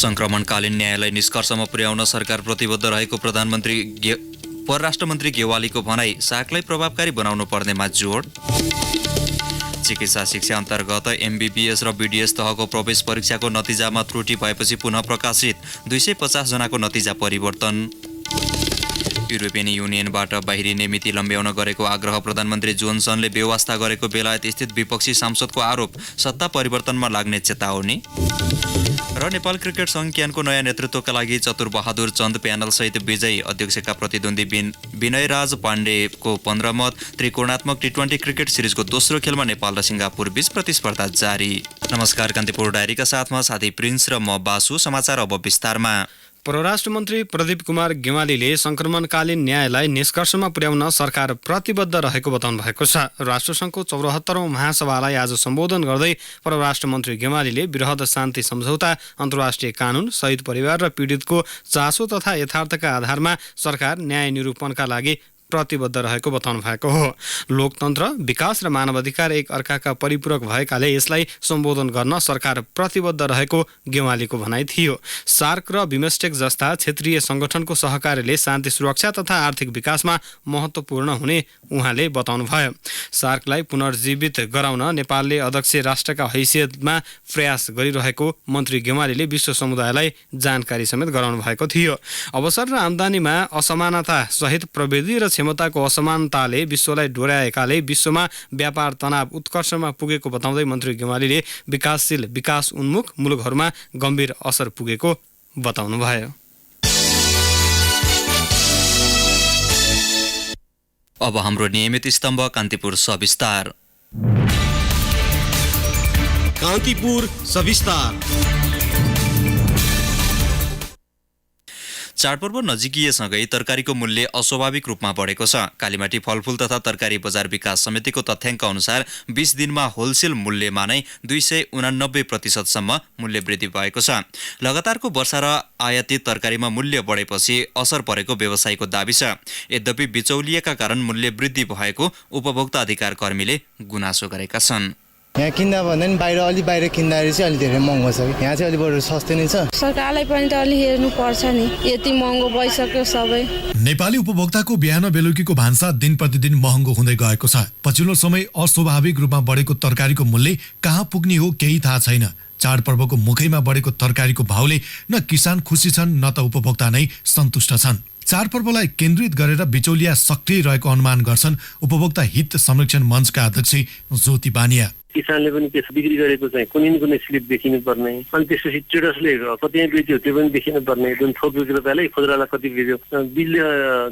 संक्रमणकालीन न्यायलाई निष्कर्षमा पुर्याउन सरकार प्रतिबद्ध रहेको परराष्ट्र मन्त्री गेवालीको भनाई, साकलाई प्रभावकारी बनाउनु पर्नेमा जोड। चिकित्सा शिक्षा अन्तर्गत MBBS र BDS तहको प्रवेश परीक्षाको नतिजामा त्रुटि भएपछि पुनः प्रकाशित, 250 जनाको नतिजा परिवर्तन। युरोपियन युनियनबाट बाहिरिने मिति लम्ब्याउन गरेको आग्रह प्रधानमन्त्री जोन्सनले बेवास्ता गरेको बेलायत स्थित विपक्षी सांसदको आरोप, सत्ता परिवर्तनमा लाग्ने चेतावनी। र नेपाल क्रिकेट संघ क्यानको नयाँ नेतृत्वका लागि चतुरबहादुर चन्द प्यानलसहित विजयी, अध्यक्षका प्रतिद्वन्दी विनयराज पाण्डेको 15 मत। त्रिकोणात्मक T20 क्रिकेट सिरिजको दोस्रो खेलमा नेपाल र सिङ्गापुर बीच प्रतिस्पर्धा जारी। नमस्कार, कान्तिपुर डायरीका साथमा साथी प्रिन्स र म बासु। समाचार अब विस्तारमा। परराष्ट्र मन्त्री प्रदीप कुमार गेवालीले संक्रमणकालीन न्यायलाई निष्कर्षमा पुर्याउन सरकार प्रतिबद्ध रहेको बताउनु भएको छ। राष्ट्रसङ्घको 74औं महासभालाई आज सम्बोधन गर्दै परराष्ट्र मन्त्री गेवालीले वृहत शान्ति सम्झौता, अन्तर्राष्ट्रिय कानून, शहीद परिवार र पीडितको चासो तथा यथार्थका आधारमा सरकार न्याय निरूपणका लागि प्रतिबद्ध रहेको बताउनु भएको हो। लोकतन्त्र, विकास र मानवाधिकार एक अर्काका परिपूरक भएकाले यसलाई सम्बोधन गर्न सरकार प्रतिबद्ध रहेको गेवालीको भनाइ थियो। सार्क र बिमस्टेक जस्ता क्षेत्रीय संगठनको सहकार्यले शान्ति, सुरक्षा तथा आर्थिक विकासमा महत्त्वपूर्ण हुने उहाँले बताउनु भयो। सार्कलाई पुनर्जीवित गराउन नेपालले अध्यक्ष राष्ट्रका हैसियतमा प्रयास गरिरहेको मन्त्री गेवालीले विश्व समुदायलाई जानकारी समेत गराउनु भएको थियो। अवसर र आम्दानीमा असमानता सहित प्रविधि र क्षमताको असमानताले विश्वलाई डोर्याएकाले विश्वमा व्यापार तनाव उत्कर्षमा पुगेको बताउँदै मन्त्री गेवालीले विकासशील, विकास उन्मुख मुलुकहरूमा गम्भीर असर पुगेको बताउनुभयो। अब हाम्रो नियमित स्तम्भ कान्तिपुर सविस्तार। कान्तिपुर सविस्तार। चाडपर्व नजिकिएसँगै तरकारीको मूल्य अस्वाभाविक रूपमा बढेको छ। कालीमाटी फलफूल तथा तरकारी बजार विकास समितिको तथ्याङ्क अनुसार 20 दिनमा होलसेल मूल्यमा नै 289% सम्म मूल्य वृद्धि भएको छ। लगातारको वर्षा र आयातित तरकारीमा मूल्य बढेपछि असर परेको व्यवसायीको दाबी छ। यद्यपि बिचौलिएका कारण मूल्य वृद्धि भएको उपभोक्ता अधिकार कर्मीले गुनासो गरेका छन्। यहाँ किन्दा भन्दा नि बाहिर किन्दाखेरि चाहिँ अलि धेरै महँगो छ। यहाँ चाहिँ अलि बरु सस्तै नै छ। सरकारलाई पनि त अलि हेर्नु पर्छ नि, यति महँगो भइसक्यो सबै। नेपाली उपभोक्ताको बिहान बेलुकीको भान्सा दिन प्रतिदिन महँगो हुँदै गएको छ। पछिल्लो समय अस्वाभाविक रूपमा बढेको तरकारीको मूल्य कहाँ पुग्ने हो केही थाहा छैन। चाडपर्वको मुखैमा बढेको तरकारीको भाउले न किसान खुसी छन् न त उपभोक्ता नै सन्तुष्ट छन्। चाडपर्वलाई केन्द्रित गरेर बिचौलिया सक्रिय रहेको अनुमान गर्छन् उपभोक्ता हित संरक्षण मञ्चका अध्यक्ष ज्योति बानिया। किसानले पनि त्यस बिक्री गरेको चाहिँ कुनै न कुनै स्लिप देखिनु पर्ने, अनि त्यसपछि ट्रेडर्सले कति बेच्यो त्यो पनि देखिनु पर्ने, जुन थोक विक्रेताले खुद्रालाई कति बेच्यो बिल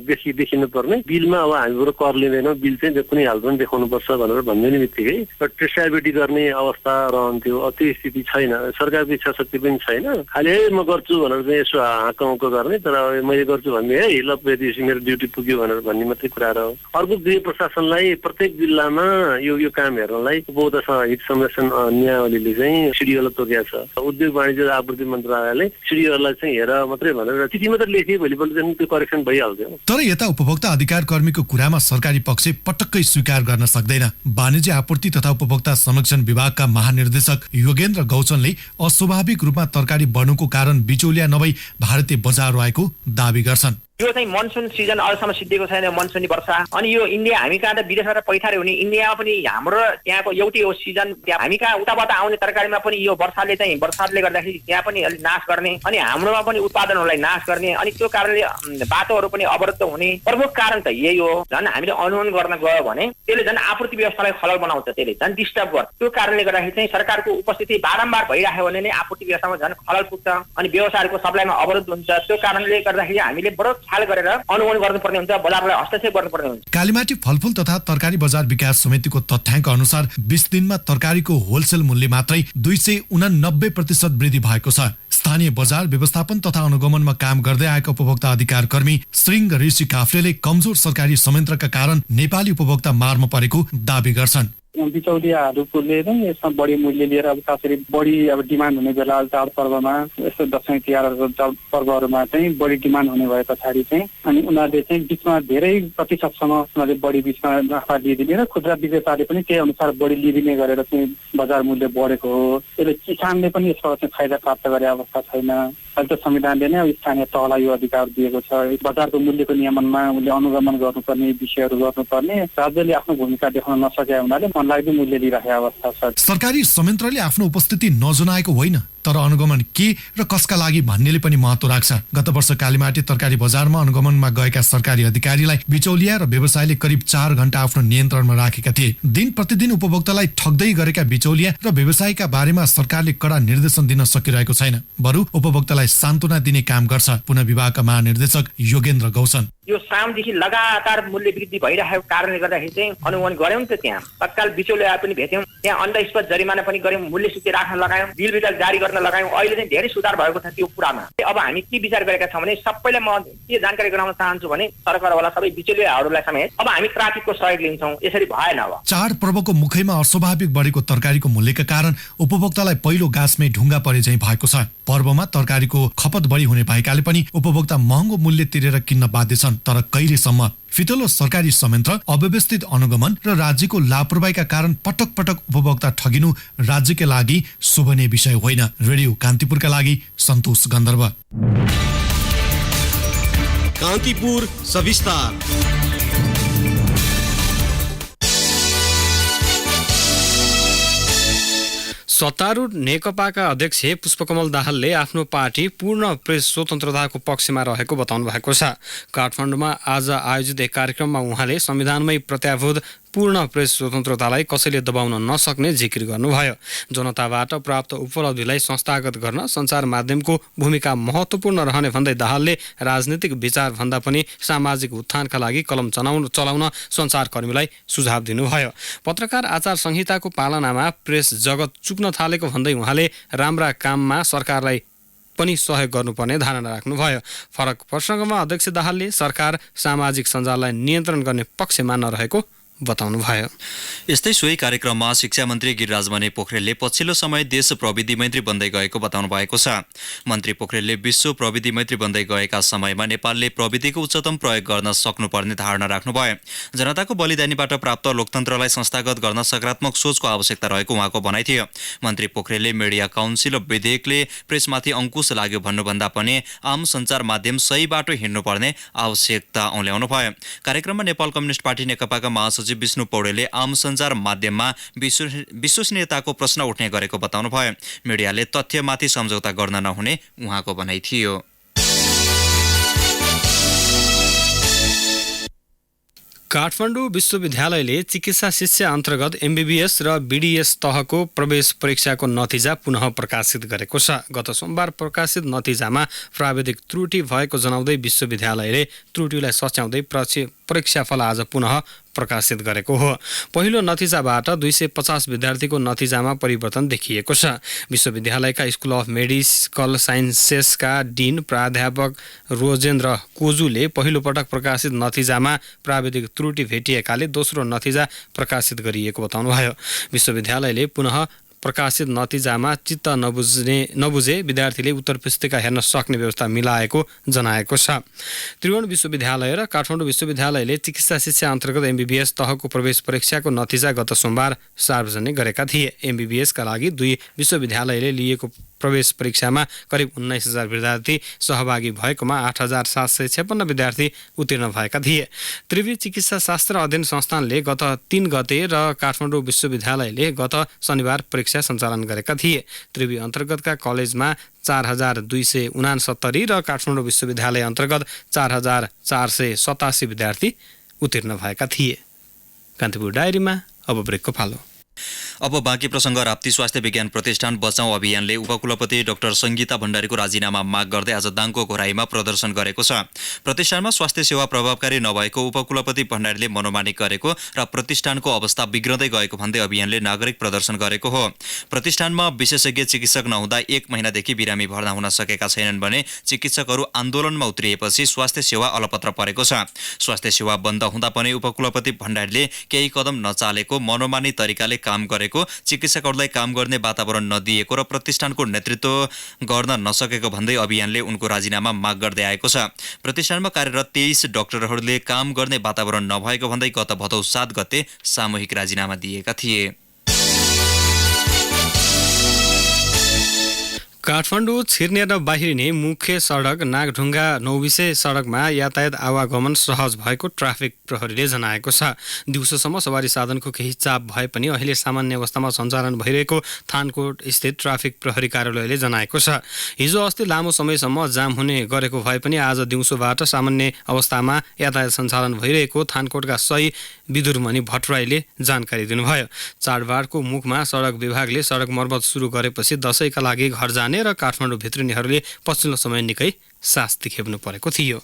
देखिनु पर्ने। बिलमा अब हामीबाट कर लिँदैनौँ, बिल चाहिँ कुनै हाल पनि देखाउनु पर्छ भनेर भन्ने बित्तिकै ट्रेसेबिलिटी गर्ने अवस्था रहन्थ्यो। त्यो स्थिति छैन, सरकारको इच्छा शक्ति पनि छैन। खालि म गर्छु भनेर चाहिँ यसो हाकमको गर्ने, तर मैले गर्छु भन्ने है ल मेरो ड्युटी पुग्यो भनेर भन्ने मात्रै कुरा हो। अर्को गृह प्रशासनलाई प्रत्येक जिल्लामा यो काम हेर्नलाई उपभोक्ता हित संरक्षण नियावलीले चाहिँ सिडिओलाई तोकेको छ। उद्योग वाणिज्य र आपूर्ति मन्त्रालयले सिडिओलाई चाहिँ हेर मात्रै भनेर चिठी मात्रै लेखे, भोलिपल्ट चाहिँ त्यो करेक्सन भइहाल्थ्यो। तर यता उपभोक्ता अधिकार कर्मीको कुरामा सरकारी पक्ष पटक्कै स्वीकार गर्न सक्दैन। वाणिज्य आपूर्ति तथा उपभोक्ता संरक्षण विभागका महानिर्देशक योगेन्द्र गौचनले अस्वाभाविक रूपमा तरकारी बढ्नुको कारण बिचौलिया नभई भारतीय बजार रहेको दावी गर्छन्। यो चाहिँ मनसुन सिजन अहिलेसम्म सिद्धिएको छैन, मनसुनी वर्षा। अनि यो इन्डिया हामी कहाँ त विदेशबाट पैठारे हुने, इन्डियामा पनि हाम्रो त्यहाँको एउटै हो सिजन। त्यहाँ हामी कहाँ उताबाट आउने तरकारीमा पनि यो बर्सातले गर्दाखेरि त्यहाँ पनि अलिक नाश गर्ने, अनि हाम्रोमा पनि उत्पादनहरूलाई नाश गर्ने, अनि त्यो कारणले बाटोहरू पनि अवरुद्ध हुने प्रमुख कारण त यही हो। झन् हामीले अनुमान गर्न गयो भने त्यसले झन् आपूर्ति व्यवस्थालाई खलल बनाउँछ, त्यसले झन् डिस्टर्ब गर्छ। त्यो कारणले गर्दाखेरि चाहिँ सरकारको उपस्थिति बारम्बार भइराख्यो भने नै आपूर्ति व्यवस्थामा झन् खलल पुग्छ, अनि व्यवसायहरूको सप्लाईमा अवरुद्ध हुन्छ। त्यो कारणले गर्दाखेरि हामीले बडो ख्याल गरेर अनुमान गर्नुपर्ने हुन्छ, बजारलाई हस्तक्षेप गर्नुपर्ने हुन्छ। कालीमाटी फलफूल तथा तरकारी बजार विकास समितिको तथ्याङ्क अनुसार 20 दिनमा तरकारीको होलसेल मूल्य मात्रै 289% वृद्धि भएको छ। स्थानीय बजार व्यवस्थापन तथा अनुगमनमा काम गर्दै आएका उपभोक्ता अधिकार कर्मी श्रृंग ऋषि काफ्लेले कमजोर सरकारी संयन्त्रका कारण नेपाली उपभोक्ता मारमा परेको दावी गर्छन्। बिचौलियाहरूले नै यसमा बढी मूल्य लिएर अब खासरी बढी अब डिमान्ड हुने बेला चाडपर्वमा यस्तो दसैँ तिहारहरूको चाडपर्वहरूमा चाहिँ बढी डिमान्ड हुने भए पछाडि चाहिँ अनि उनीहरूले चाहिँ बिचमा धेरै प्रतिशतसम्म उनीहरूले बढी बिचमा नाफा लिइदिने र खुद्रा विक्रेताले पनि त्यही अनुसार बढी लिइदिने गरेर चाहिँ बजार मूल्य बढेको हो। त्यसले किसानले पनि यसबाट चाहिँ फाइदा प्राप्त गरे अवस्था छैन। अहिले त संविधानले नै स्थानीय तहलाई यो अधिकार दिएको छ। बजारको मूल्यको नियमनमा उसले अनुगमन गर्नुपर्ने विषयहरू गर्नुपर्ने, राज्यले आफ्नो भूमिका देखाउन नसके हुनाले मनलाग्दो मूल्य लिइरहेको अवस्था छ। सरकारी संयन्त्रले आफ्नो उपस्थिति नजनाएको होइन, तर अनुगमन के र कसका लागि भन्नेले पनि महत्त्व राख्छ। गत वर्ष कालीमाटी तरकारी बजारमा अनुगमनमा गएका सरकारी अधिकारीलाई बिचौलिया र व्यवसायले करिब 4 घण्टा आफ्नो नियन्त्रणमा राखेका थिए। दिन प्रतिदिन उपभोक्तालाई ठग्दै गरेका बिचौलिया र व्यवसायका बारेमा सरकारले कडा निर्देशन दिन सकिरहेको छैन, बरु उपभोक्तालाई सान्त्वना दिने काम गर्छ। पुनः विभागका महानिर्देशक योगेन्द्र गौसन यो सामदेखि लगातार मूल्य वृद्धि भइरहेको कारणले गर्दाखेरि चाहिँ अनुगमन गर्यौं त त्यहाँ तत्काल बिचौलिया पनि भेट्यौं, त्यहाँ अन्डस्पट जरिमाना पनि गर्यौं, मूल्य सूची राख्न लगायौं, बिल वितरण जारी गर्न लगायौं। अहिले चाहिँ धेरै सुधार भएको छ त्यो कुरामा। अब हामी के विचार गरेका छौं भने सबैलाई म के जानकारी गराउन चाहन्छु भने सरकारवाला सबै बिचौलियाहरूलाई समेत अब हामी ट्राफिकको सहयोग लिन्छौं। यसरी भएन। अब चाडपर्वको मुखैमा अस्वाभाविक बढेको तरकारीको मूल्यका कारण उपभोक्तालाई पहिलो गाँसमै ढुङ्गा परे चाहिँ भएको छ। पर्वमा तरकारीको खपत बढी हुने भएकाले पनि उपभोक्ता महँगो मूल्य तिरेर किन्न बाध्य छन्। तर कहिलेसम्म फितलो सरकारी संयन्त्र, अव्यवस्थित अनुगमन र राज्यको लापरवाहीका कारण पटक पटक उपभोक्ता ठगिनु राज्यका लागि शोभनीय विषय होइन। रेडियो कान्तिपुरका लागि सन्तोष गन्धर्व। कान्तिपुर सविस्तार। सत्तारूढ नेकपाका अध्यक्ष पुष्पकमल दाहालले आफ्नो पार्टी पूर्ण प्रेस स्वतन्त्रताको पक्षमा रहेको बताउनु भएको छ। काठमाडौँमा आज आयोजित एक कार्यक्रममा उहाँले संविधानमै प्रत्याभूत पूर्ण प्रेस स्वतन्त्रतालाई कसैले दबाउन नसक्ने जिकिर गर्नुभयो। जनताबाट प्राप्त उपलब्धिलाई संस्थागत गर्न सञ्चार माध्यमको भूमिका महत्त्वपूर्ण रहने भन्दै दाहालले राजनीतिक विचार भन्दा पनि सामाजिक उत्थानका लागि कलम चलाउन सञ्चारकर्मीलाई सुझाव दिनुभयो। पत्रकार आचार संहिताको पालनामा प्रेस जगत चुक्न थालेको भन्दै उहाँले राम्रा काममा सरकारलाई पनि सहयोग गर्नुपर्ने धारणा राख्नुभयो। फरक प्रसङ्गमा अध्यक्ष दाहालले सरकार सामाजिक सञ्जाललाई नियन्त्रण गर्ने पक्षमा नरहेको बताउनुभयो। यस्तै सोही कार्यक्रममा शिक्षा मन्त्री गिरिराज पोखरेलले पछिल्लो समय देश प्रविधि मैत्री बन्दै गएको बताउनु भएको छ। मन्त्री पोखरेलले विश्व प्रविधि मैत्री बन्दै गएका समयमा नेपालले प्रविधिको उच्चतम प्रयोग गर्न सक्नुपर्ने धारणा राख्नुभयो। जनताको बलिदानीबाट प्राप्त लोकतन्त्रलाई संस्थागत गर्न सकारात्मक सोचको आवश्यकता रहेको उहाँको भनाइ थियो। मन्त्री पोखरेलले मिडिया काउन्सिल विधेयकले प्रेसमाथि अंकुश लाग्यो भन्नुभन्दा पनि आम सञ्चार माध्यम सही बाटो हिँड्नुपर्ने आवश्यकता औल्याउनु भयो। कार्यक्रममा नेपाल कम्युनिस्ट पार्टी नेकपाका महासचिव विष्णु पौडेलले आम सञ्चार माध्यममा विश्वसनीयताको प्रश्न उठ्ने गरेको बताउनुभयो। मिडियाले तथ्यमाथि सम्झौता गर्न नहुने उहाँको भनाइ थियो। काठमाडौँ विश्वविद्यालयले चिकित्सा शिक्षा अन्तर्गत MBBS र BDS तहको प्रवेश परीक्षाको नतिजा पुनः प्रकाशित गरेको छ। गत सोमबार प्रकाशित नतिजामा प्राविधिक त्रुटि भएको जनाउँदै विश्वविद्यालयले त्रुटिलाई सच्याउँदै परीक्षाफल आज पुनः प्रकाशित गरेको हो। पहिलो नतिजाबाट 250 विद्यार्थीको नतिजामा परिवर्तन देखिएको छ। विश्वविद्यालयका स्कुल अफ मेडिकल साइन्सेसका डिन प्राध्यापक रोजेन्द्र कोजुले पहिलो पटक प्रकाशित नतिजामा प्राविधिक त्रुटि भेटिएकाले दोस्रो नतिजा प्रकाशित गरिएको बताउनुभयो। विश्वविद्यालयले पुनः प्रकाशित नतिजामा चित्त नबुझे विद्यार्थीले उत्तर पुस्तिका हेर्न सक्ने व्यवस्था मिलाएको जनाएको छ। त्रिभुवन विश्वविद्यालय र काठमाडौँ विश्वविद्यालयले चिकित्सा शिक्षा अन्तर्गत MBBS तहको प्रवेश परीक्षाको नतिजा गत सोमबार सार्वजनिक गरेका थिए। MBBS का लागि 2 विश्वविद्यालयले लिएको प्रवेश परीक्षामा करिब 19,000 विद्यार्थी सहभागी भएकोमा 8,756 विद्यार्थी उत्तीर्ण भएका थिए। त्रिवी चिकित्सा शास्त्र अध्ययन संस्थानले गत 3 गते र काठमाडौँ विश्वविद्यालयले गत शनिबार परीक्षा सञ्चालन गरेका थिए। त्रिवी अन्तर्गतका कलेजमा 4,269 र काठमाडौँ विश्वविद्यालय अन्तर्गत 4,487 विद्यार्थी उत्तीर्ण भएका थिए। कान्तिपुर डायरीमा अब ब्रेकको पालो। अब बाँकी प्रसङ्ग। राप्ती स्वास्थ्य विज्ञान प्रतिष्ठान बचाउँ अभियानले उपकुलपति डाक्टर सङ्गीता भण्डारीको राजीनामा माग गर्दै आज दाङको घोराईमा प्रदर्शन गरेको छ। प्रतिष्ठानमा स्वास्थ्य सेवा प्रभावकारी नभएको उपकुलपति भण्डारीले मनोमानी गरेको र प्रतिष्ठानको अवस्था बिग्रदै गएको भन्दै अभियानले नागरिक प्रदर्शन गरेको हो। प्रतिष्ठानमा विशेषज्ञ चिकित्सक नहुँदा 1 महिनादेखि बिरामी भर्ना हुन सकेका छैनन् भने चिकित्सकहरू आन्दोलनमा उत्रिएपछि स्वास्थ्य सेवा अलपत्र परेको छ। स्वास्थ्य सेवा बन्द हुँदा पनि उपकुलपति भण्डारीले केही कदम नचालेको, मनोमानी तरिकाले काम गरेको, चिकित्सकहरूलाई काम गर्ने वातावरण नदिएको र प्रतिष्ठानको नेतृत्व गर्न नसकेको भन्दै अभियानले उनको राजीनामा माग गर्दै आएको छ। प्रतिष्ठानमा कार्यरत 23 डाक्टरहरूले काम गर्ने वातावरण नभएको भन्दै गत भदौ 7 गते सामूहिक राजीनामा दिएका थिए। काठमाडौँ छिर्ने र बाहिरिने मुख्य सडक नागढुङ्गा नौबिसे सडकमा यातायात आवागमन सहज भएको ट्राफिक प्रहरीले जनाएको छ। दिउँसोसम्म सवारी साधनको केही चाप भए पनि अहिले सामान्य अवस्थामा सञ्चालन भइरहेको थानकोट स्थित ट्राफिक प्रहरी कार्यालयले जनाएको छ। हिजो अस्ति लामो समयसम्म जाम हुने गरेको भए पनि आज दिउँसोबाट सामान्य अवस्थामा यातायात सञ्चालन भइरहेको थानकोटका सही विदुरमणि भट्टराईले जानकारी दिनुभयो। चाडबाडको मुखमा सडक विभागले सडक मर्मत सुरु गरेपछि दशैंका लागि घर जाने र काठमाडौँ भित्रिनेहरूले पछिल्लो समय निकै शास्ति खेप्नु परेको थियो।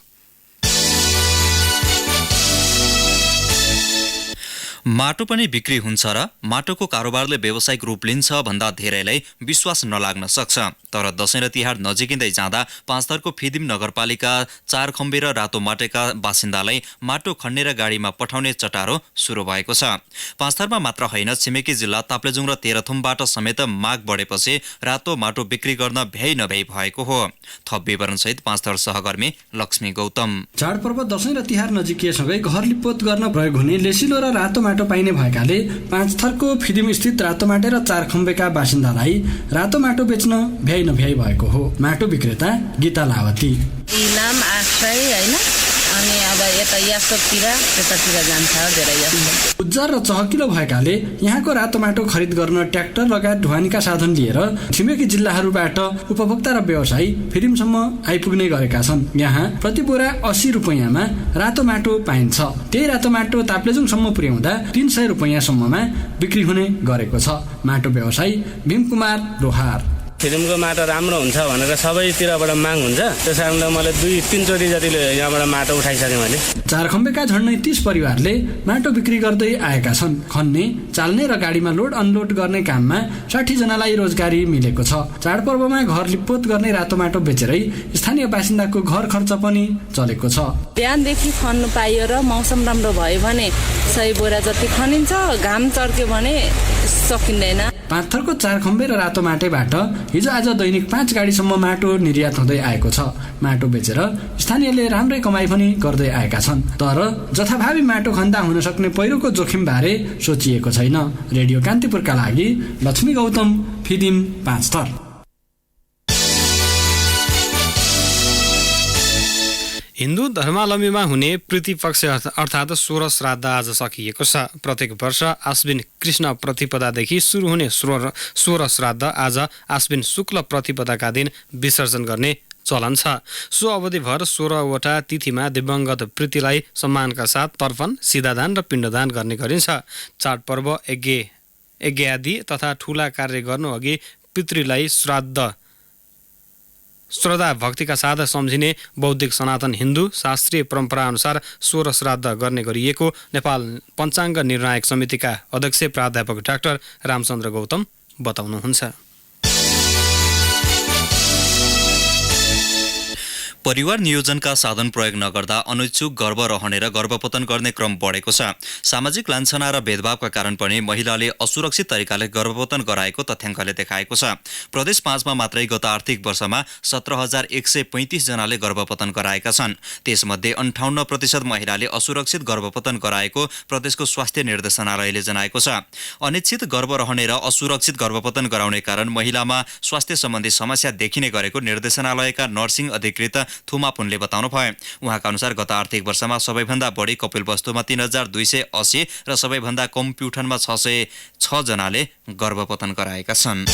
माटो पनि बिक्री हुन्छ र माटोको कारोबारले व्यावसायिक रूप लिन्छ भन्दा धेरैलाई विश्वास नलाग्न सक्छ। तर दशैं र तिहार नजिकिँदै जाँदा पाँचथरको फिदिम नगरपालिका 4 खम्बे र रातो माटेका बासिन्दालाई माटो खन्ने र गाडीमा पठाउने चटारो सुरु भएको छ। पाँचथरमा मात्र होइन, छिमेकी जिल्ला ताप्लेजुङ र तेह्रथुमबाट समेत माग बढेपछि रातो माटो बिक्री गर्न भ्याइ नभ्याइ भएको हो। थप विवरणसहित पाँचथर सहकर्मी लक्ष्मी गौतम। चाडपर्व दशैं र तिहार नजिकिएसँगै घर लिपोत गर्न प्रयोग हुने लेसिलो र रातो माटो पाइने भएकाले पाँचथरको फिदिम स्थित रातो माटे र 4 खम्बेका बासिन्दालाई रातो माटो बेच्न भ्याइ नभ्याइ भएको हो। माटो विक्रेता गीता लावती। नाम 800 हैन, अनि अब यता यासोतिर त्यतातिर जान्छ धेरै जस्तो। उज्जर र चहकिलो भएकाले यहाँको रातो माटो खरिद गर्न ट्र्याक्टर लगायत ढुवानीका साधन लिएर छिमेकी जिल्लाहरूबाट उपभोक्ता र व्यवसायी फिदिमसम्म आइपुग्ने गरेका छन्। यहाँ प्रति बोरा 80 रुपैयाँमा रातो माटो पाइन्छ। त्यही रातो माटो ताप्लेजुङसम्म पुर्याउँदा 300 रुपैयाँसम्ममा बिक्री हुने गरेको छ। माटो व्यवसायी भीमकुमार लोहार। फिल्मको माटो राम्रो हुन्छ भनेर सबैतिरबाट माग हुन्छ, त्यस कारणले मैले 2-3 चोटि जतिले यहाँबाट माटो उठाइसकेँ मैले। 4 खम्बेका झन्डै 30 परिवारले माटो बिक्री गर्दै आएका छन्। खन्ने, चाल्ने र गाडीमा लोड अनलोड गर्ने काममा 60 जनालाई रोजगारी मिलेको छ। चाडपर्वमा घर लिपोत गर्ने रातो माटो बेचेरै स्थानीय बासिन्दाको घर खर्च पनि चलेको छ। बिहानदेखि खन्नु पाइयो र मौसम राम्रो भयो भने 100 बोरा जति खनिन्छ, घाम चर्क्यो भने सकिँदैन। पाँचथरको 4 खम्बे र रातो माटेबाट हिजो आज दैनिक 5 गाडीसम्म माटो निर्यात हुँदै आएको छ। माटो बेचेर स्थानीयले राम्रै कमाइ पनि गर्दै आएका छन्। तर जथाभावी माटो खन्दा हुन सक्ने पहिरोको जोखिम बारे सोचिएको छैन। रेडियो कान्तिपुरका लागि लक्ष्मी गौतम, फिदिम, पाँचथर। हिन्दू धर्मावलम्बीमा हुने प्रतिपक्ष अर्थात् 16 श्राद्ध आज सकिएको छ। प्रत्येक वर्ष आश्विन कृष्ण प्रतिपदादेखि सुरु हुने 16 श्राद्ध आज आश्विन शुक्ल प्रतिपदाका दिन विसर्जन गर्ने चलन छ। सो अवधिभर 16वटा तिथिमा दिवंगत प्रीतिलाई सम्मानका साथ तर्पण, सिधादान र पिण्डदान गर्ने गरिन्छ। चाडपर्व यज्ञ आदि तथा ठूला कार्य गर्नु अघि पितृलाई श्रद्धा भक्तिका साथ सम्झिने बौद्धिक सनातन हिन्दू शास्त्रीय परम्परा अनुसार 16 श्राद्ध गर्ने गरिएको नेपाल पञ्चाङ्ग निर्णायक समितिका अध्यक्ष प्राध्यापक डाक्टर रामचन्द्र गौतम बताउनुहुन्छ। परिवार नियोजनका साधन प्रयोग नगर्दा अनिच्छुक गर्भ रहने र गर्भपतन गर्ने क्रम बढेको छ। सामाजिक लान्छना र भेदभावका कारण पनि महिलाले असुरक्षित तरिकाले गर्भपतन गराएको तथ्याङ्कले देखाएको छ। प्रदेश 5 मा मात्रै गत आर्थिक वर्षमा 17,135 जनाले गर्भपतन गराएका छन्। त्यसमध्ये 58% महिलाले असुरक्षित गर्भपतन गराएको प्रदेशको स्वास्थ्य निर्देशनालयले जनाएको छ। अनिश्चित गर्भ रहने र असुरक्षित गर्भपतन गराउने कारण महिलामा स्वास्थ्य सम्बन्धी समस्या देखिने गरेको निर्देशनालयका नर्सिङ अधिकृत थुमा पुनले बताउनु भयो। उहाँका अनुसार गत आर्थिक वर्षमा सबैभन्दा बढी कपिलवस्तुमा 3,280 र सबैभन्दा कम प्युठानमा 606 जनाले गर्भपतन गराएका छन्।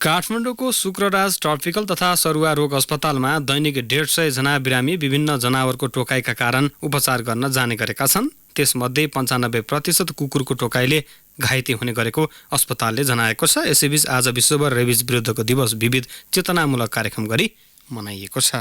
काठमाडौँको शुक्रराज ट्रपिकल तथा सरुवा रोग अस्पतालमा दैनिक 150 जना बिरामी विभिन्न जनावरको टोकाइका कारण उपचार गर्न जाने गरेका छन्। त्यसमध्ये 95% कुकुरको टोकाइले घाइते हुने गरेको अस्पतालले जनाएको छ। यसैबीच आज विश्वभर रेबिज विरुद्धको दिवस विविध चेतनामूलक कार्यक्रम गरी मनाइएको छ।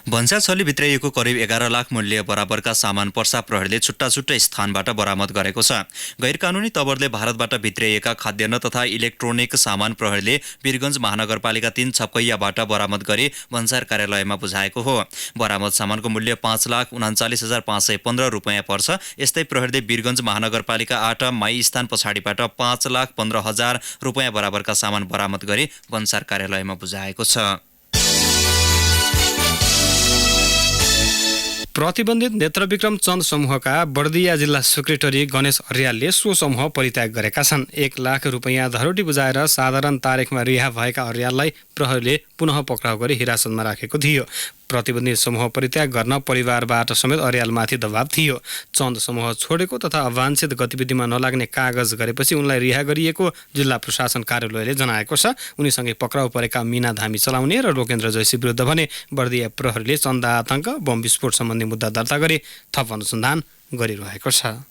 भन्स्या छली भित्राइएको करिब 11 लाख मूल्य बराबरका सामान पर्सा प्रहरीले छुट्टा छुट्टै स्थानबाट बरामद गरेको छ। गैरकानूनी तवरले भारतबाट भित्राइएका खाद्यान्न तथा इलेक्ट्रोनिक सामान प्रहरीले वीरगञ्ज महानगरपालिका 3 छपकैयाबाट बरामद गरी भन्सार कार्यालयमा बुझाएको हो। बरामद सामानको मूल्य 5,39,515 रुपियाँ पर्छ। यस्तै प्रहरीले वीरगञ्ज महानगरपालिका 8 माई स्थान पछाडिबाट 5,15,000 रुपियाँ बराबरका सामान बरामद गरी भन्सार कार्यालयमा बुझाएको छ। प्रतिबन्धित नेत्रविक्रम चन्द समूहका बर्दिया जिल्ला सेक्रेटरी गणेश अर्यालले सो समूह परित्याग गरेका छन्। 1 लाख रुपियाँ धरोटी बुझाएर साधारण तारिखमा रिहा भएका अर्याललाई प्रहरीले पुनः पक्राउ गरी हिरासतमा राखेको थियो। प्रतिबन्धित समूह परित्याग गर्न परिवारबाट समेत अर्यालमाथि दबाव थियो। चन्द समूह छोडेको तथा अवांछित गतिविधिमा नलाग्ने कागज गरेपछि उनलाई रिहा गरिएको जिल्ला प्रशासन कार्यालयले जनाएको छ। उनीसँगै पक्राउ परेका मीना धामी चलाउने र लोकेन्द्र जैसी विरुद्ध भने बर्दिया प्रहरीले चन्दा आतंक बम विस्फोट सम्बन्धी मुद्दा दर्ता गरी थप अनुसन्धान गरिरहेको छ।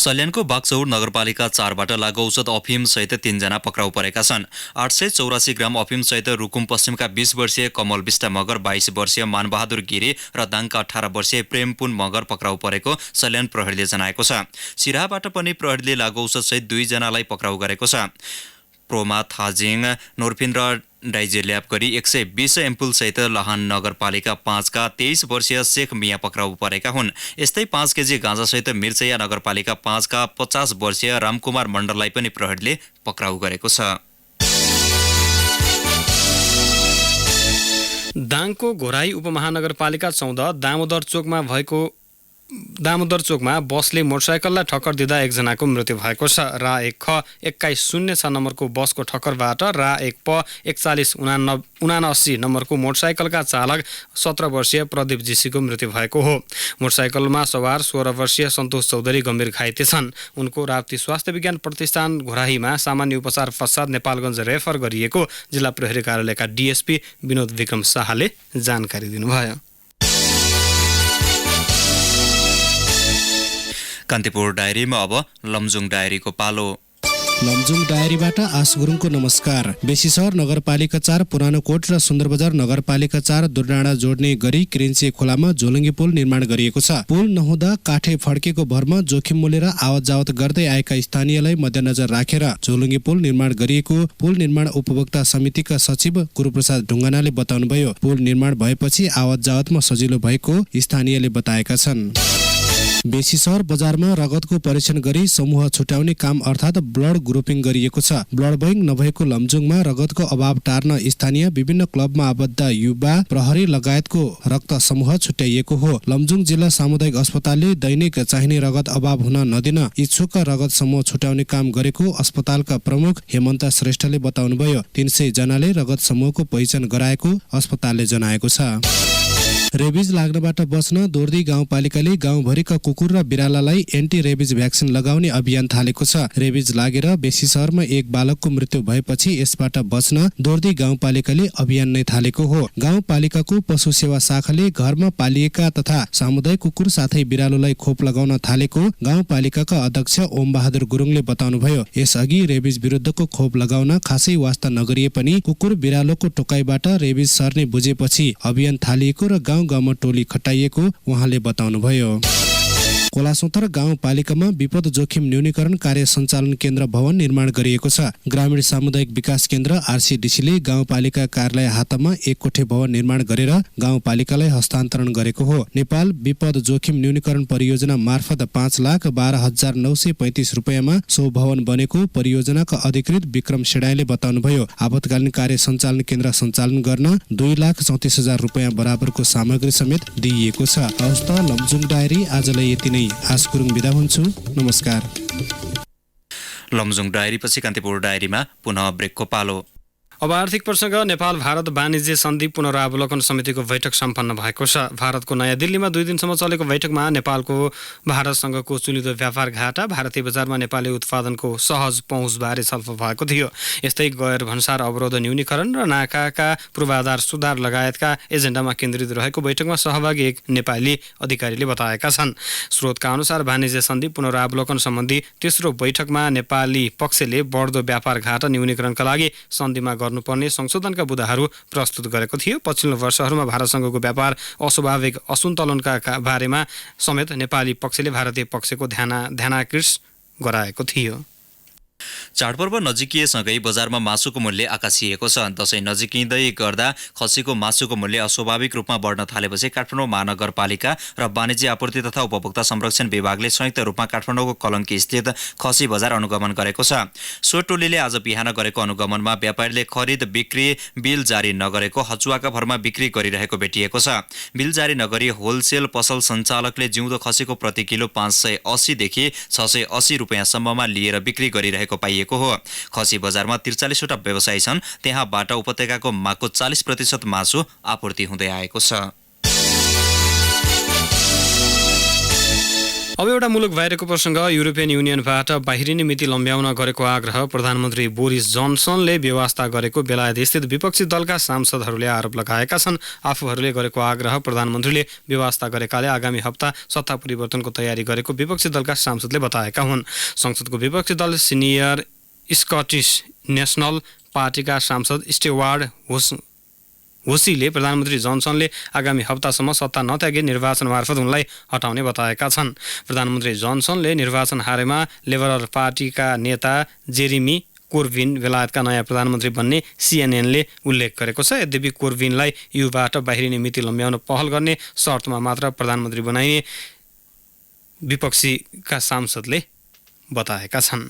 सल्यानको बागचौर नगरपालिका 4बाट लागु औषध अफिम सहित 3 जना पक्राउ परेका छन्। 884 ग्राम अफिम सहित रुकुम पश्चिमका 20 वर्षीय कमल बिष्ट मगर, 22 वर्षीय मानबहादुर गिरी र दाङका 18 वर्षीय प्रेमपुन मगर पक्राउ परेको सल्यान प्रहरीले जनाएको छ। सिराहाबाट पनि प्रहरीले लागु औषध सहित 2 जनालाई पक्राउ गरेको छ। प्रोमा थाजिङ नोर्फिन र डाइजेल्याब गरी 120 एम्पुल सहित लहान नगरपालिका 5 का 23 वर्षीय शेख मिया पक्राउ परेका हुन्। यस्तै 5 केजी गाँजा सहित मिर्चैया नगरपालिका 5 का 50 वर्षीय रामकुमार मण्डललाई पनि प्रहरीले पक्राउ गरेको छ। दाङको घोराई उपमहानगरपालिका 14 दामोदर चोकमा बसले मोटरसाइकललाई ठक्कर दिँदा 1 जनाको मृत्यु भएको छ। रा 1 ख 2106 नम्बरको बसको ठक्करबाट रा 1 प 4179 नम्बरको मोटरसाइकलका चालक 17 वर्षीय प्रदीप जीसीको मृत्यु भएको हो। मोटरसाइकलमा सवार 16 वर्षीय सन्तोष चौधरी गम्भीर घाइते छन्। उनको राप्ती स्वास्थ्य विज्ञान प्रतिष्ठान घोराहीमा सामान्य उपचार पश्चात नेपालगञ्ज रेफर गरिएको जिल्ला प्रहरी कार्यालयका डीएसपी विनोद विक्रम शाहले जानकारी दिनुभयो। कान्तिपुर डायरीमा अब लमजुङ डायरीको पालो। लमजुङ डायरीबाट आस गुरुङको नमस्कार। बेसीसहर नगरपालिका 4 पुरानो कोट र सुन्दरबजार नगरपालिका 4 दुर्डाँडा जोड्ने गरी क्रिन्चे खोलामा झोलुङ्गे पुल निर्माण गरिएको छ। पुल नहुँदा काठे फड्केको भरमा जोखिम मोलेर आवत जावत गर्दै आएका स्थानीयलाई मध्यनजर राखेर झोलुङ्गे पुल निर्माण गरिएको पुल निर्माण उपभोक्ता समितिका सचिव गुरुप्रसाद ढुङ्गानाले बताउनुभयो। पुल निर्माण भएपछि आवत जावतमा सजिलो भएको स्थानीयले बताएका छन्। बेसीसहर बजारमा रगतको परीक्षण गरी समूह छुट्याउने काम अर्थात् ब्लड ग्रुपिङ गरिएको छ। ब्लड बैंक नभएको लमजुङमा रगतको अभाव टार्न स्थानीय विभिन्न क्लबमा आबद्ध युवा प्रहरी लगायतको रक्त समूह छुट्याइएको हो। लमजुङ जिल्ला सामुदायिक अस्पतालले दैनिक चाहिने रगत अभाव हुन नदिन इच्छुक रगत समूह छुट्याउने काम गरेको अस्पतालका प्रमुख हेमन्त श्रेष्ठले बताउनुभयो। 300 जनाले रगत समूहको पहिचान गराएको अस्पतालले जनाएको छ। रेबिज लाग्नबाट बच्न दोर्दी गाउँपालिकाले गाउँभरिका कुकुर र बिरालालाई एन्टी रेबिज भ्याक्सिन लगाउने अभियान थालेको छ। रेबिज लागेर बेसीसहरमा 1 बालकको मृत्यु भएपछि यसबाट बच्न दोर्दी गाउँपालिकाले अभियान नै थालेको हो। गाउँपालिकाको पशु सेवा शाखाले घरमा पालिएका तथा सामुदायिक कुकुर साथै बिरालोलाई खोप लगाउन थालेको गाउँपालिकाका अध्यक्ष ओम बहादुर गुरुङले बताउनुभयो। यसअघि रेबिज विरुद्धको खोप लगाउन खासै वास्ता नगरिए पनि कुकुर बिरालोको टोकाइबाट रेबिज सर्ने बुझेपछि अभियान थालिएको र गाउँमा टोली खटाइएको उहाँले बताउनुभयो। कोलासोतर गाउँपालिकामा विपद जोखिम न्यूनीकरण कार्य सञ्चालन केन्द्र भवन निर्माण गरिएको छ। ग्रामीण सामुदायिक विकास केन्द्र आरसीडीसीले गाउँपालिका कार्यालय हातमा 1 कोठे भवन निर्माण गरेर गाउँपालिकालाई हस्तान्तरण गरेको हो। नेपाल विपद जोखिम न्यूनीकरण परियोजना मार्फत 5,12,935 रुपियाँमा सो भवन बनेको परियोजनाका अधिकृत विक्रम शेडाईले बताउनुभयो। आपतकालीन कार्य सञ्चालन केन्द्र सञ्चालन गर्न 2,34,000 रुपियाँ बराबरको सामग्री समेत दिइएको छ। हवस् त लमजुङ डायरी आजलाई यति नै। आस गुरुङ बिदा हुन्छु। नमस्कार। लमजुङ डायरी पछि कान्तिपुर डायरीमा पुनः ब्रेकको पालो। अब आर्थिक प्रसङ्ग नेपाल भारत वाणिज्य सन्धि पुनरावलोकन समितिको बैठक सम्पन्न भएको छ। भारतको नयाँ दिल्लीमा 2 दिनसम्म चलेको बैठकमा नेपालको भारतसँगको चुलिदो व्यापार घाटा, भारतीय बजारमा नेपाली उत्पादनको सहज पहुँचबारे छलफल भएको थियो। यस्तै गैर भन्सार अवरोध न्यूनीकरण र नाकाका पूर्वाधार सुधार लगायतका एजेन्डामा केन्द्रित रहेको बैठकमा सहभागी एक नेपाली अधिकारीले बताएका छन्। स्रोतका अनुसार वाणिज्य सन्धि पुनरावलोकन सम्बन्धी तेस्रो बैठकमा नेपाली पक्षले बढ्दो व्यापार घाटा न्यूनीकरणका लागि सन्धिमा गर्नुपर्ने संशोधनका बुँदाहरू प्रस्तुत गरेको थियो। पछिल्लो वर्षहरूमा भारतसँगको व्यापार अस्वाभाविक असन्तुलनका बारेमा समेत नेपाली पक्षले भारतीय पक्षको ध्यानाकर्षण गराएको थियो। चाडपर्व नजिकिएसँगै बजारमा मासुको मूल्य आकाशिएको छ। दशैं नजिकिँदै गर्दा खसीको मासुको मूल्य अस्वाभाविक रूपमा बढ्न थालेपछि काठमाडौँ महानगरपालिका र वाणिज्य आपूर्ति तथा उपभोक्ता संरक्षण विभागले संयुक्त रूपमा काठमाडौँको कलङ्की स्थित खसी बजार अनुगमन गरेको छ। सो टोलीले आज बिहान गरेको अनुगमनमा व्यापारीले खरिद बिक्री बिल जारी नगरेको, हचुवाका भरमा बिक्री गरिरहेको भेटिएको छ। बिल जारी नगरी होलसेल पसल सञ्चालकले जिउँदो खसीको प्रति किलो 580 देखि 680 रुपियाँसम्ममा लिएर बिक्री गरिरहेको पाइएको हो। खसी बजारमा 43वटा व्यवसायी छन्। त्यहाँबाट उपत्यकाको मागको 40% मासु आपूर्ति हुँदै आएको छ। अब एउटा मुलुक बाहिरको प्रसङ्ग। युरोपियन युनियनबाट बाहिरिने मिति लम्ब्याउन गरेको आग्रह प्रधानमन्त्री बोरिस जनसनले बेवास्ता गरेको बेलायतस्थित विपक्षी दलका सांसदहरूले आरोप लगाएका छन्। आफूहरूले गरेको आग्रह प्रधानमन्त्रीले बेवास्ता गरेकाले आगामी हप्ता सत्ता परिवर्तनको तयारी गरेको विपक्षी दलका सांसदले बताएका हुन्। संसदको विपक्षी दल सिनियर स्कटिस नेसनल पार्टीका सांसद स्टेवार्ड होसीले प्रधानमन्त्री जनसनले आगामी हप्तासम्म सत्ता नत्यागे निर्वाचन मार्फत उनलाई हटाउने बताएका छन्। प्रधानमन्त्री जनसनले निर्वाचन हारेमा लिबरल पार्टीका नेता जेरेमी कोर्बिन बेलायतका नयाँ प्रधानमन्त्री बन्ने सीएनएनले उल्लेख गरेको छ। यद्यपि कोर्बिनलाई युबाट बाहिरिने मिति लम्ब्याउन पहल गर्ने शर्तमा मात्र प्रधानमन्त्री बनाइने विपक्षीका सांसदले बताएका छन्।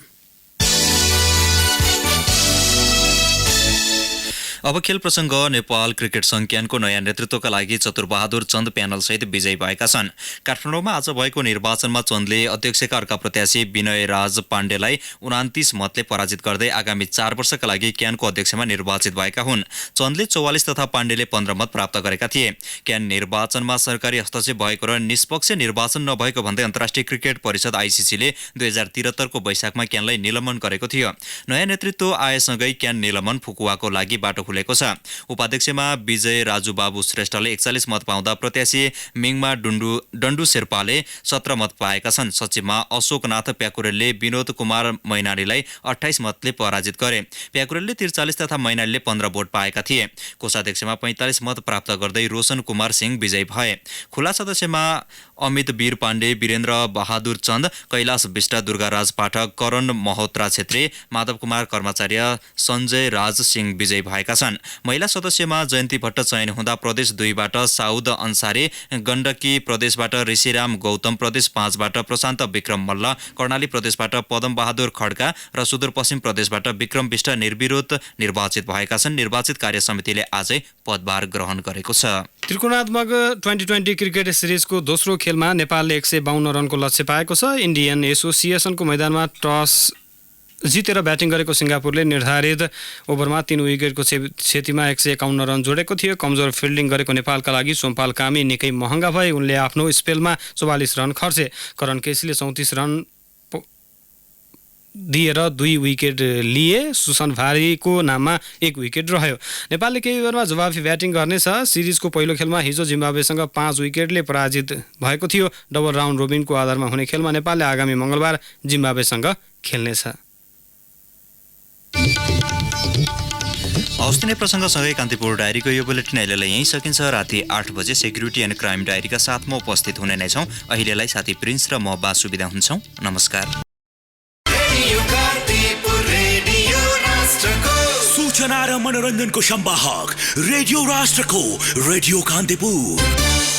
अब खेल प्रसङ्ग। नेपाल क्रिकेट संज्ञानको नयाँ नेतृत्वका लागि चतुरबहादुर चन्द प्यानलसहित विजयी भएका छन्। काठमाडौँमा आज भएको निर्वाचनमा चन्दले अध्यक्षका अर्का प्रत्याशी विनय राज पाण्डेलाई 29 मतले पराजित गर्दै आगामी 4 वर्षका लागि क्यानको अध्यक्षमा निर्वाचित भएका हुन्। चन्दले 44 तथा पाण्डेले 15 मत प्राप्त गरेका थिए। क्यान निर्वाचनमा सरकारी हस्तक्षेप भएको र निष्पक्ष निर्वाचन नभएको भन्दै अन्तर्राष्ट्रिय क्रिकेट परिषद आइसिसीले 2073 को वैशाखमा क्यानलाई निलम्बन गरेको थियो। नयाँ नेतृत्व आएसँगै क्यान निलम्बन फुकुवाको लागि बाटो खुलेको छ। उपाध्यक्षमा विजय राजु बाबु श्रेष्ठले 41 मत पाउँदा प्रत्याशी मिङमा डन्डु शेर्पाले 17 मत पाएका छन्। सचिवमा अशोकनाथ प्याकुरेलले विनोद कुमार मैनालीलाई 28 मतले पराजित गरे। प्याकुरेलले 43 तथा मैनालीले 15 भोट पाएका थिए। कोषाध्यक्षमा 45 मत प्राप्त गर्दै रोशन कुमार सिंह विजयी भए। खुला सदस्यमा अमित वीर पाण्डे, वीरेन्द्र बहादुर चन्द, कैलाश विष्ट, दुर्गाराज पाठक, करण महोत्रा छेत्री, माधव कुमार कर्मचार्य, सञ्जय राज सिंह विजयी भएका छन्। महिला सदस्यमा जयन्ती भट्ट चयन हुँदा प्रदेश 2 बाट साउद अन्सारी, गण्डकी प्रदेशबाट ऋषिराम गौतम, प्रदेश 5 बाट प्रशान्त विक्रम मल्ल, कर्णाली प्रदेशबाट पदम बहादुर खड्का र सुदूरपश्चिम प्रदेशबाट विक्रम विष्ट निर्विरोध निर्वाचित भएका छन्। निर्वाचित कार्य समितिले आजै पदभार ग्रहण गरेको छ। त्रिकोणात्मक 2020 क्रिकेट सिरिजको दोस्रो खेलमा नेपालले 152 रनको लक्ष्य पाएको छ। इन्डियन एसोसिएसनको मैदानमा टस जितेर ब्याटिङ गरेको सिङ्गापुरले निर्धारित ओभरमा 3 विकेटको क्षतिमा 151 रन जोडेको थियो। कमजोर फिल्डिङ गरेको नेपालका लागि सोमपाल कामी निकै महँगा भए। उनले आफ्नो स्पेलमा 44 रन खर्चे। करण केसीले 34 रन दिएर 2 विकेट लिए। सुसन भारीको नाममा 1 विकेट रह्यो। नेपालले केही ओभरमा जवाफी ब्याटिङ गर्नेछ। सिरिजको पहिलो खेलमा हिजो जिम्बाब्वेसँग 5 विकेटले पराजित भएको थियो। डबल राउन्ड रोबिनको आधारमा हुने खेलमा नेपालले आगामी मङ्गलबार जिम्बाब्वेसँग खेल्नेछ। हवस्, नै प्रसङ्गसँगै कान्तिपुर डायरीको यो बुलेटिन अहिलेलाई यहीँ सकिन्छ। राति 8 बजे सेक्युरिटी एन्ड क्राइम डायरीका साथ म उपस्थित हुने नै छौँ। अहिलेलाई साथी प्रिन्स र म बासु बिदा हुन्छौँ। नमस्कार। सूचना र मनोरञ्जनको सम्वाहक रेडियो राष्ट्रको रेडियो कान्तिपुर।